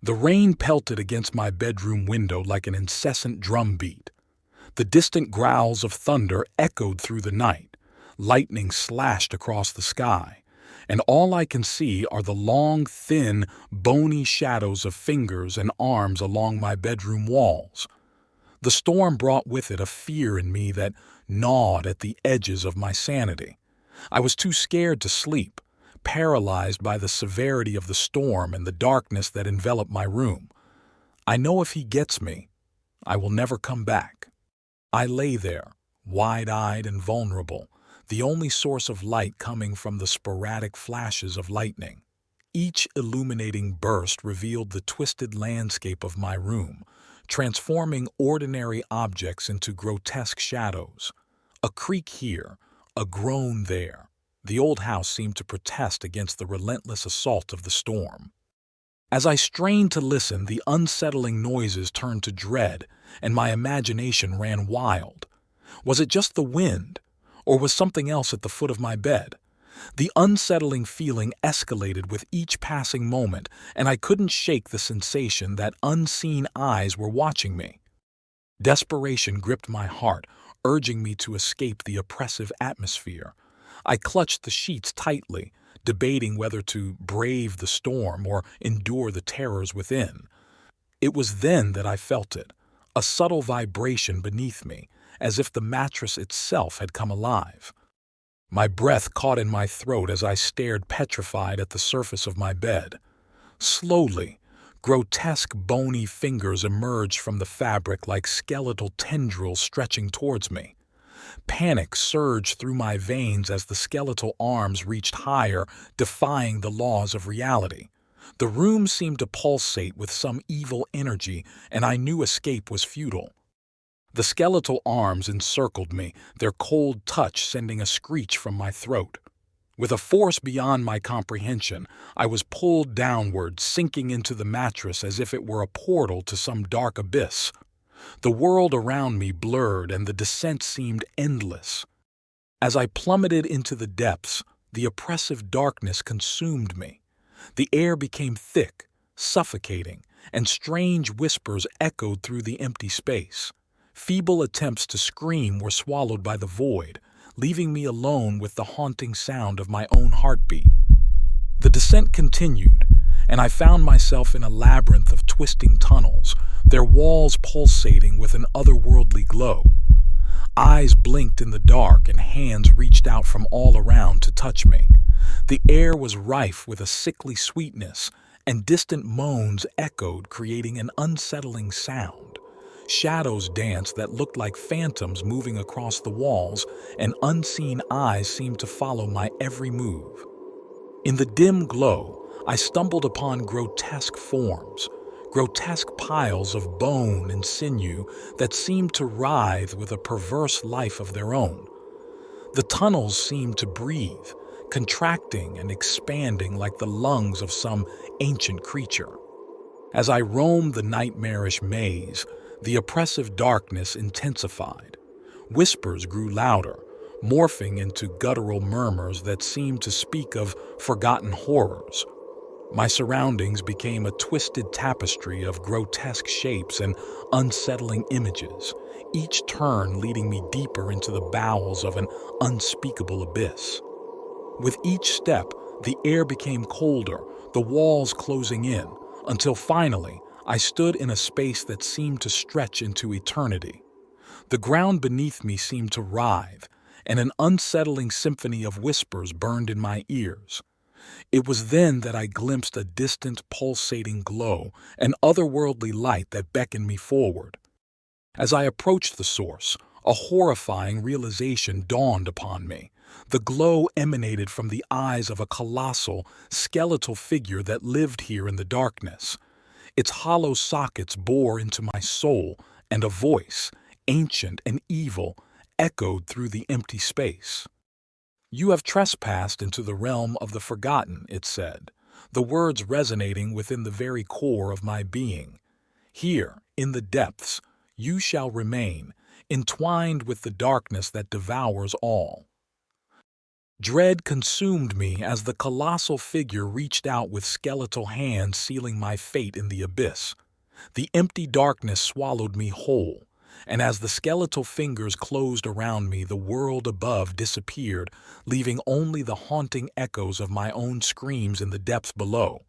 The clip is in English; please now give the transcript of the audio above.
The rain pelted against my bedroom window like an incessant drumbeat. The distant growls of thunder echoed through the night. Lightning slashed across the sky, and all I can see are the long, thin, bony shadows of fingers and arms along my bedroom walls. The storm brought with it a fear in me that gnawed at the edges of my sanity. I was too scared to sleep, paralyzed by the severity of the storm and the darkness that enveloped my room. I know if he gets me, I will never come back. I lay there, wide-eyed and vulnerable, the only source of light coming from the sporadic flashes of lightning. Each illuminating burst revealed the twisted landscape of my room, transforming ordinary objects into grotesque shadows. A creak here, a groan there. The old house seemed to protest against the relentless assault of the storm. As I strained to listen, the unsettling noises turned to dread, and my imagination ran wild. Was it just the wind, or was something else at the foot of my bed? The unsettling feeling escalated with each passing moment, and I couldn't shake the sensation that unseen eyes were watching me. Desperation gripped my heart, urging me to escape the oppressive atmosphere. I clutched the sheets tightly, debating whether to brave the storm or endure the terrors within. It was then that I felt it, a subtle vibration beneath me, as if the mattress itself had come alive. My breath caught in my throat as I stared petrified at the surface of my bed. Slowly, grotesque bony fingers emerged from the fabric like skeletal tendrils stretching towards me. Panic surged through my veins as the skeletal arms reached higher, defying the laws of reality. The room seemed to pulsate with some evil energy, and I knew escape was futile. The skeletal arms encircled me, their cold touch sending a screech from my throat. With a force beyond my comprehension, I was pulled downward, sinking into the mattress as if it were a portal to some dark abyss. The world around me blurred, and the descent seemed endless. As I plummeted into the depths, the oppressive darkness consumed me. The air became thick, suffocating, and strange whispers echoed through the empty space. Feeble attempts to scream were swallowed by the void, leaving me alone with the haunting sound of my own heartbeat. The descent continued, and I found myself in a labyrinth of twisting tunnels, their walls pulsating with an otherworldly glow. Eyes blinked in the dark, and hands reached out from all around to touch me. The air was rife with a sickly sweetness, and distant moans echoed, creating an unsettling sound. Shadows danced that looked like phantoms moving across the walls, and unseen eyes seemed to follow my every move. In the dim glow, I stumbled upon grotesque forms, grotesque piles of bone and sinew that seemed to writhe with a perverse life of their own. The tunnels seemed to breathe, contracting and expanding like the lungs of some ancient creature. As I roamed the nightmarish maze, the oppressive darkness intensified. Whispers grew louder, morphing into guttural murmurs that seemed to speak of forgotten horrors. My surroundings became a twisted tapestry of grotesque shapes and unsettling images, each turn leading me deeper into the bowels of an unspeakable abyss. With each step, the air became colder, the walls closing in, until finally, I stood in a space that seemed to stretch into eternity. The ground beneath me seemed to writhe, and an unsettling symphony of whispers burned in my ears. It was then that I glimpsed a distant, pulsating glow, an otherworldly light that beckoned me forward. As I approached the source, a horrifying realization dawned upon me. The glow emanated from the eyes of a colossal, skeletal figure that lived here in the darkness. Its hollow sockets bore into my soul, and a voice, ancient and evil, echoed through the empty space. "You have trespassed into the realm of the forgotten," it said, the words resonating within the very core of my being. "Here, in the depths, you shall remain, entwined with the darkness that devours all." Dread consumed me as the colossal figure reached out with skeletal hands sealing my fate in the abyss. The empty darkness swallowed me whole, and as the skeletal fingers closed around me, the world above disappeared, leaving only the haunting echoes of my own screams in the depths below.